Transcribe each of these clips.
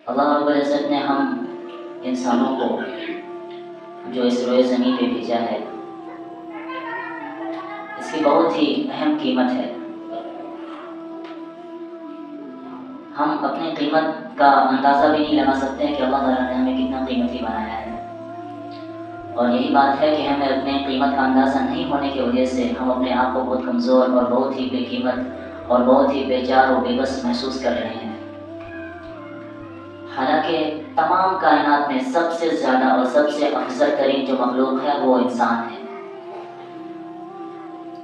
اللہ رب العزت نے ہم انسانوں کو جو اس روئے زمین پہ بھیجا ہے، اس کی بہت ہی اہم قیمت ہے۔ ہم اپنی قیمت کا اندازہ بھی نہیں لگا سکتے کہ اللہ تعالیٰ نے ہمیں کتنا قیمتی بنایا ہے، اور یہی بات ہے کہ ہمیں اپنے قیمت کا اندازہ نہیں ہونے کی وجہ سے ہم اپنے آپ کو بہت کمزور اور بہت ہی بے قیمت اور بہت ہی بے چار و بے بس محسوس کر رہے ہیں۔ حالانکہ تمام کائنات میں سب سے زیادہ اور سب سے افضل ترین جو مخلوق ہے وہ انسان ہے۔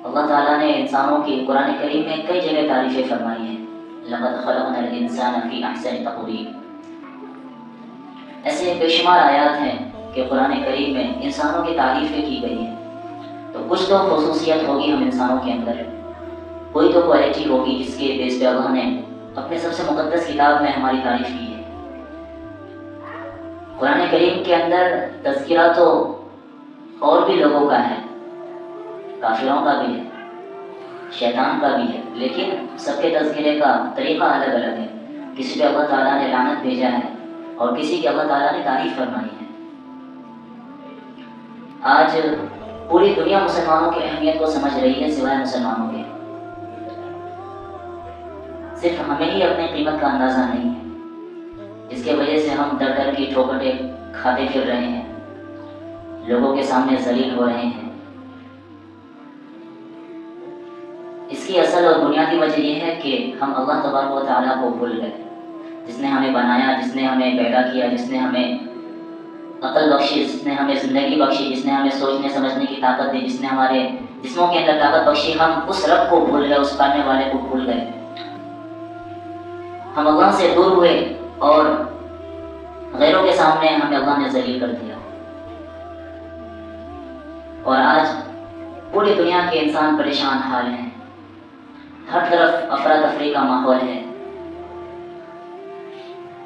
اللہ تعالیٰ نے انسانوں کی قرآن کریم میں کئی جگہ تعریفیں فرمائی ہیں۔ لَقَدْ خَلَقْنَا الْإِنسَانَ فِي أَحْسَنِ تَقْوِيمٍ۔ ایسے بے شمار آیات ہیں کہ قرآن کریم میں انسانوں کی تعریفیں کی گئی ہیں۔ تو کچھ تو خصوصیت ہوگی ہم انسانوں کے اندر، کوئی تو کوالٹی ہوگی جس کے بیس پہ اللہ نے اپنے سب سے مقدس کتاب میں ہماری تعریف کی ہے۔ قرآن کریم کے اندر تذکرہ تو اور بھی لوگوں کا ہے، کافروں کا بھی ہے، شیطان کا بھی ہے، لیکن سب کے تذکرے کا طریقہ الگ الگ ہے۔ کسی پہ اللہ تعالیٰ نے لعنت بھیجا ہے اور کسی کی اللہ تعالیٰ نے تعریف فرمائی ہے۔ آج پوری دنیا مسلمانوں کی اہمیت کو سمجھ رہی ہے سوائے مسلمانوں کے۔ صرف ہمیں ہی اپنی قیمت کا اندازہ نہیں ہے، جس کی وجہ سے ہم در در کی ٹھوکریں کھاتے پھر رہے ہیں، لوگوں کے سامنے ذلیل ہو رہے ہیں۔ اس کی اصل اور بنیادی وجہ یہ ہے کہ ہم اللہ تبارک و تعالیٰ کو بھول گئے، جس نے ہمیں بنایا، جس نے ہمیں پیدا کیا، جس نے ہمیں عقل بخشی، جس نے ہمیں زندگی بخشی، جس نے ہمیں سوچنے سمجھنے کی طاقت دی، جس نے ہمارے جسموں کے اندر طاقت بخشی۔ ہم اس رب کو بھول گئے، اس کرنے والے کو بھول گئے۔ ہم اللہ سے دور ہوئے اور غیروں کے سامنے ہمیں اللہ نے ذلیل کر دیا، اور آج پوری دنیا کے انسان پریشان حال ہیں۔ ہر طرف افراتفری کا ماحول ہے،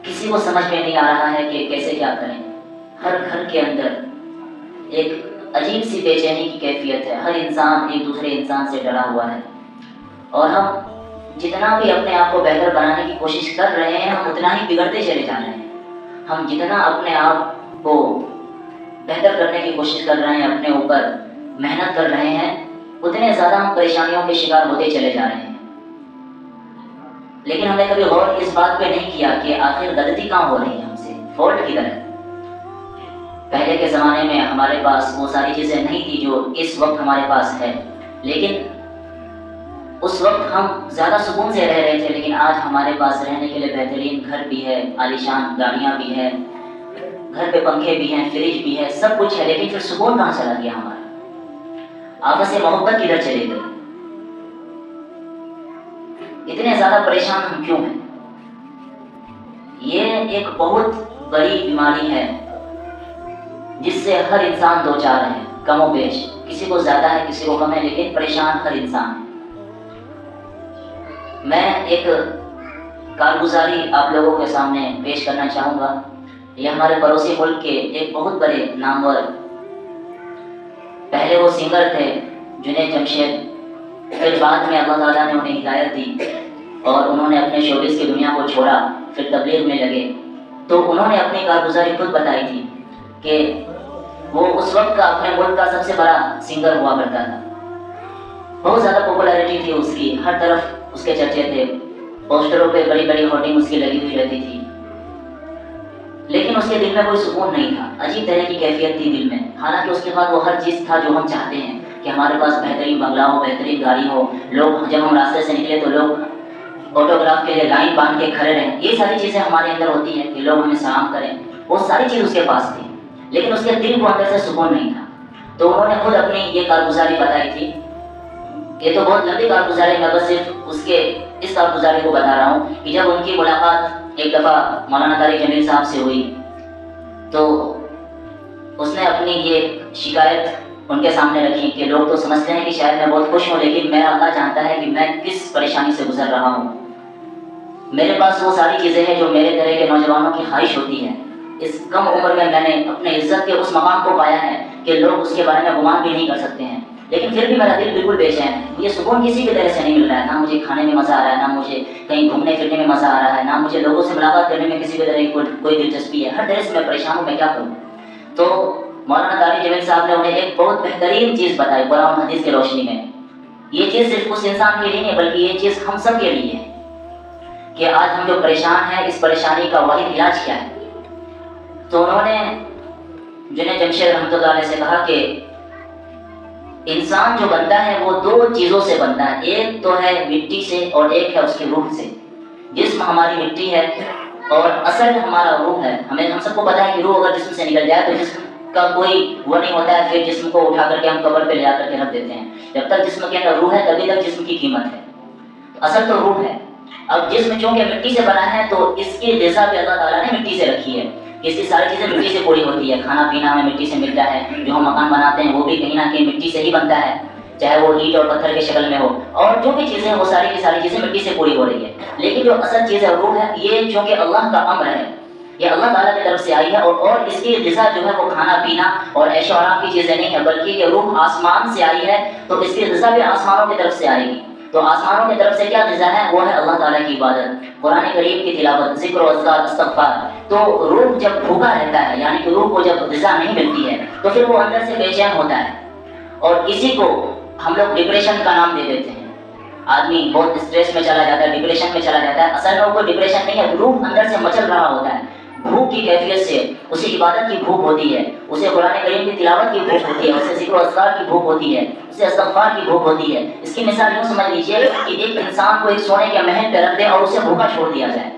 کسی کو سمجھ میں نہیں آ رہا ہے کہ کیسے کیا کریں۔ ہر گھر کے اندر ایک عجیب سی بے چینی کی کیفیت ہے، ہر انسان ایک دوسرے انسان سے ڈرا ہوا ہے، اور ہم جتنا بھی اپنے آپ کو بہتر بنانے کی کوشش کر رہے ہیں ہم اتنا ہی بگڑتے چلے جا رہے ہیں۔ ہم جتنا اپنے آپ کو بہتر کرنے کی کوشش کر رہے ہیں، اپنے اوپر محنت کر رہے ہیں، اتنے زیادہ ہم پریشانیوں کے شکار ہوتے چلے جا رہے ہیں۔ لیکن ہم نے کبھی غور اس بات پہ نہیں کیا کہ آخر غلطی کہاں ہو رہی ہے، ہم سے فالٹ کدھر ہے۔ پہلے کے زمانے میں ہمارے پاس وہ ساری چیزیں نہیں تھی جو اس وقت ہمارے پاس ہے، لیکن اس وقت ہم زیادہ سکون سے رہ رہے تھے، لیکن آج ہمارے پاس رہنے کے لیے بہترین گھر بھی ہے، عالیشان گاڑیاں بھی ہیں، گھر پہ پنکھے بھی ہیں، فریج بھی ہے، سب کچھ ہے، لیکن پھر سکون کہاں چلا گیا ہمارا؟ آپس سے محبت کدھر چلے گئی؟ اتنے زیادہ پریشان ہم کیوں ہیں؟ یہ ایک بہت بڑی بیماری ہے جس سے ہر انسان دو چار ہے، کم و بیش، کسی کو زیادہ ہے کسی کو کم ہے، لیکن پریشان ہر انسان ہے۔ میں ایک کارگزاری آپ لوگوں کے سامنے پیش کرنا چاہوں گا۔ یہ ہمارے پڑوسی ملک کے ایک بہت بڑے نامور، پہلے وہ سنگر تھے جنید جمشید، پھر بعد میں اللہ تعالیٰ نے انہیں ہدایت دی اور انہوں نے اپنے شوبز کی دنیا کو چھوڑا، پھر تبلیغ میں لگے۔ تو انہوں نے اپنی کارگزاری خود بتائی تھی کہ وہ اس وقت کا اپنے ملک کا سب سے بڑا سنگر ہوا کرتا تھا، بہت زیادہ پاپولیرٹی تھی اس کی، ہر طرف اس کے چرچے تھے، پوسٹروں پہ بڑی بڑی ہورڈنگ اس کی لگی ہوئی رہتی تھی، لیکن اس کے دل میں کوئی سکون نہیں تھا، عجیب طرح کی کیفیت تھی دل میں۔ حالانکہ اس کے بعد وہ ہر چیز تھا جو ہم چاہتے ہیں کہ ہمارے پاس بہترین بنگلہ ہو، بہترین گاڑی ہو، لوگ جب ہم راستے سے نکلے تو لوگ آٹوگراف کے لیے لائن باندھ کے کھڑے رہیں، یہ ساری چیزیں ہمارے اندر ہوتی ہیں کہ لوگ ہمیں سلام کریں، وہ ساری چیز اس کے پاس تھی، لیکن اس کے دل کو اندر سے سکون نہیں تھا۔ تو انہوں نے خود اپنی یہ کارگزاری بتائی تھی۔ یہ تو بہت لمبی کارگزاری، میں بس صرف اس کارگزاری کو بتا رہا ہوں کہ جب ان کی ملاقات ایک دفعہ مولانا طارق جمیل صاحب سے ہوئی تو اس نے اپنی یہ شکایت ان کے سامنے رکھی کہ لوگ تو سمجھتے ہیں کہ شاید میں بہت خوش ہوں، لیکن میرا اللہ جانتا ہے کہ میں کس پریشانی سے گزر رہا ہوں۔ میرے پاس وہ ساری چیزیں ہیں جو میرے طرح کے نوجوانوں کی خواہش ہوتی ہے۔ اس کم عمر میں نے اپنے عزت کے اس مقام کو پایا ہے کہ لوگ اس کے بارے میں گمان بھی نہیں کر سکتے ہیں، لیکن پھر بھی میرا دل بالکل بے چین ہے، مجھے سکون کسی بھی طرح سے نہیں مل رہا ہے، نہ مجھے کھانے میں مزہ آ رہا ہے، نہ مجھے کہیں گھومنے پھرنے میں مزہ آ رہا ہے، نہ مجھے لوگوں سے ملاقات کرنے میں کسی بھی طرح کی کوئی دلچسپی ہے، ہر طرح سے میں پریشان ہوں، میں کیا کروں؟ تو مولانا طارق جمیل صاحب نے انہیں ایک بہت بہترین چیز بتائی قرآن و حدیث کی روشنی میں. یہ چیز صرف اس انسان کے لیے نہیں بلکہ یہ چیز ہم سب کے لیے ہے کہ آج ہم جو پریشان ہیں اس پریشانی کا واحد علاج کیا ہے. تو انہوں نے جنید جمشید رحمۃ اللہ علیہ سے کہا کہ انسان جو بنتا ہے وہ دو چیزوں سے بنتا ہے، ایک تو ہے مٹی سے اور ایک ہے اس کی روح سے. جسم ہماری مٹی ہے اور اصل ہمارا روح ہے. ہم سب کو پتا ہے کہ روح اگر جسم سے نکل جائے تو جسم کا کوئی وہ نہیں ہوتا ہے، پھر جسم کو اٹھا کر کے ہم قبر پہ لے آ کر کے رکھ دیتے ہیں. جب تک جسم کے اندر روح ہے تبھی تک جسم کی قیمت ہے. اصل تو روح ہے. اب جسم چونکہ مٹی سے بنا ہے تو اس کی غذا بھی اللہ تعالیٰ نے مٹی سے رکھی ہے. اس کی ساری چیزیں مٹی سے پوری ہوتی ہے، کھانا پینا ہمیں مٹی سے ملتا ہے، جو ہم مکان بناتے ہیں وہ بھی کہیں نہ کہیں مٹی سے ہی بنتا ہے، چاہے وہ اینٹ اور پتھر کی شکل میں ہو، اور جو بھی چیزیں وہ ساری کی ساری چیزیں مٹی سے پوری ہو رہی ہے. لیکن جو اصل چیز ہے روح ہے، یہ چونکہ اللہ کا امر ہے، یہ اللہ تعالیٰ کی طرف سے آئی ہے، اور اس کی غذا جو ہے وہ کھانا پینا اور عیش و آرام کی چیزیں نہیں ہے بلکہ یہ روح آسمان سے آئی ہے، تو اس کی غذا بھی آسمانوں کی طرف سے آئے گی. تو آسمانوں کی طرف سے کیا غذا ہے؟ وہ ہے اللہ تعالیٰ کی عبادت، قرآن کریم کی تلاوت، ذکر و اذکار، استغفار. تو روح جب بھوکا رہتا ہے، یعنی کہ روح کو جب غذا نہیں ملتی ہے تو پھر وہ اندر سے بے چین ہوتا ہے، اور اسی کو ہم لوگ ڈپریشن کا نام دے دیتے ہیں. آدمی بہت اسٹریس میں چلا جاتا ہے، ڈپریشن میں چلا جاتا ہے. اصل میں وہ کوئی ڈپریشن نہیں ہے، روح اندر سے مچل رہا ہوتا ہے بھوک کی کیفیت سے. اسے عبادت کی بھوک ہوتی ہے، اسے قرآن کریم کی تلاوت کی بھوک ہوتی ہے، اسے ذکر و اذکار کی بھوک ہوتی ہے، اسے استغفار کی بھوک ہوتی ہے. اس کی مثال یوں سمجھ لیجیے کہ ایک انسان کو ایک سونے کے محل پہ رکھ دے اور اسے بھوکا چھوڑ دیا جائے،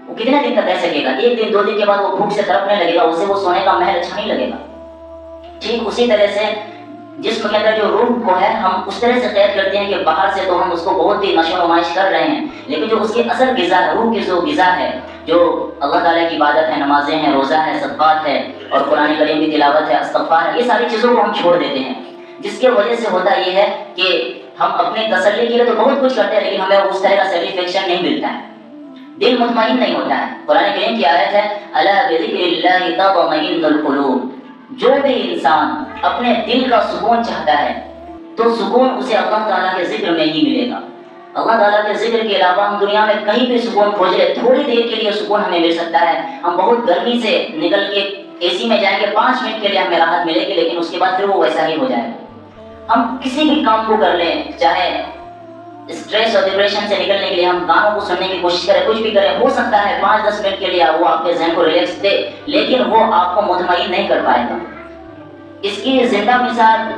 وہ کتنے دن تک رہ سکے گا؟ ایک دن دو دن کے بعد وہ بھوک سے تڑپنے لگے گا، اسے وہ سونے کا محل اچھا نہیں لگے گا. ٹھیک اسی طرح سے جسم کے اندر جو روح کو ہے ہم اس طرح سے قید کرتے ہیں کہ باہر سے تو ہم اس کو بہت ہی نشو و نمائش کر رہے ہیں، لیکن جو اس کی اصل غذا ہے، روح کی جو غذا ہے، جو اللہ تعالیٰ کی عبادت ہے، نمازیں ہیں، روزہ ہے، صدقات ہے اور قرآن کریم کی تلاوت ہے، استغفار ہے، یہ ساری چیزوں کو ہم چھوڑ دیتے ہیں. جس کی وجہ سے ہوتا یہ ہے کہ ہم اپنے تسلی کے لیے تو بہت کچھ کرتے ہیں لیکن ہمیں اس طرح کا سیٹسفیکشن نہیں ملتا ہے، دل مطمئن نہیں ہوتا ہے. قرآن کریم کی آیت ہے الا بذکر اللہ تطمئن القلوب. جو بھی انسان اپنے دل کا سکون چاہتا ہے تو سکون اسے اللہ تعالیٰ کے ذکر میں ہی ملے گا. اللہ تعالیٰ کے ذکر کے علاوہ ہم دنیا میں کہیں بھی سکون کھوج لیں، تھوڑی دیر کے لیے سکون ہمیں مل سکتا ہے. ہم بہت گرمی سے نکل کے اے سی میں جائیں گے، 5 منٹ کے لیے ہمیں راحت ملے گی، لیکن اس کے بعد پھر وہ ویسا ہی ہو جائے گا. ہم کسی بھی کام کو کر لیں، چاہے اسٹریس اور ڈپریشن سے نکلنے کے لیے ہم گانوں کو سننے کی کوشش کریں، کچھ بھی کریں، ہو سکتا ہے 5-10 منٹ کے لیے وہ آپ کے ذہن کو ریلیکس دے، لیکن وہ آپ کو مطمئن نہیں کر پائے گا. اس کی زندہ مثال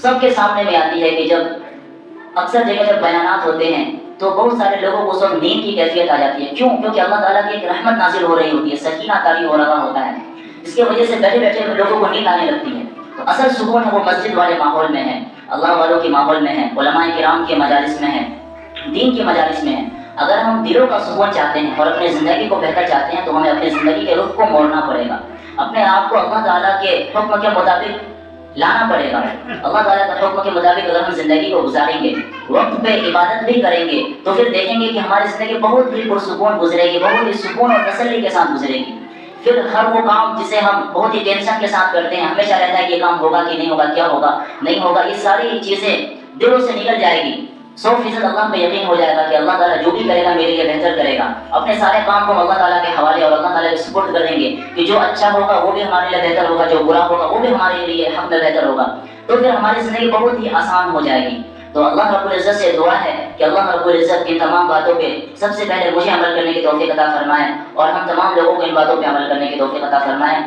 سب کے سامنے میں آتی ہے کہ جب اکثر جگہ جب بیانات ہوتے ہیں تو بہت سارے لوگوں کو سب نیند کی کیفیت آ جاتی ہے. کیوں؟ کیونکہ اللہ تعالیٰ کی ایک رحمت نازل ہو رہی ہوتی ہے، سکینہ طاری ہو رہا ہوتا ہے، اس کی وجہ سے بیٹھے بیٹھے لوگوں کو نیند آنے لگتی ہے. تو اصل سکون ہے وہ مسجد والے ماحول میں ہے، اللہ والوں کے ماحول میں ہے، علماء کرام کے مجالس میں ہے، دین کے مجالس میں ہے. اگر ہم دلوں کا سکون چاہتے ہیں اور اپنی زندگی کو بہتر چاہتے ہیں تو ہمیں اپنی زندگی کے رخ کو موڑنا پڑے گا، اپنے آپ کو اللہ تعالیٰ کے حکم کے مطابق لانا پڑے گا. اللہ تعالیٰ کے حکم کے مطابق اگر ہم زندگی کو گزاریں گے، وقت پہ عبادت بھی کریں گے، تو پھر دیکھیں گے کہ ہماری زندگی بہت ہی پرسکون گزرے گی، بہت ہی سکون اور تسلی کے ساتھ گزرے گی. پھر ہر وہ کام جسے ہم بہت ہی ٹینشن کے ساتھ کرتے ہیں، ہمیشہ رہتا ہے کہ یہ کام ہوگا کہ نہیں ہوگا، کیا ہوگا نہیں ہوگا، یہ ساری چیزیں دلوں سے نکل جائے گی. 100% اللہ پہ یقین ہو جائے گا کہ اللہ تعالیٰ جو بھی کرے گا میرے لیے بہتر کرے گا. اپنے سارے کام کو اللہ تعالیٰ کے حوالے اور اللہ تعالیٰ کے سپورٹ کر دیں گے کہ جو اچھا ہوگا وہ بھی ہمارے لیے بہتر ہوگا، جو برا ہوگا وہ بھی ہمارے لیے حق میں بہتر ہوگا. تو پھر ہماری زندگی بہت ہی آسان ہو جائے گی. تو اللہ رب العزت سے دعا ہے کہ اللہ رب العزت ان تمام باتوں پہ سب سے پہلے مجھے عمل کرنے کی توفیق عطا فرمائے اور ہم تمام لوگوں کو ان باتوں پہ عمل کرنے کی توفیق عطا فرمائے.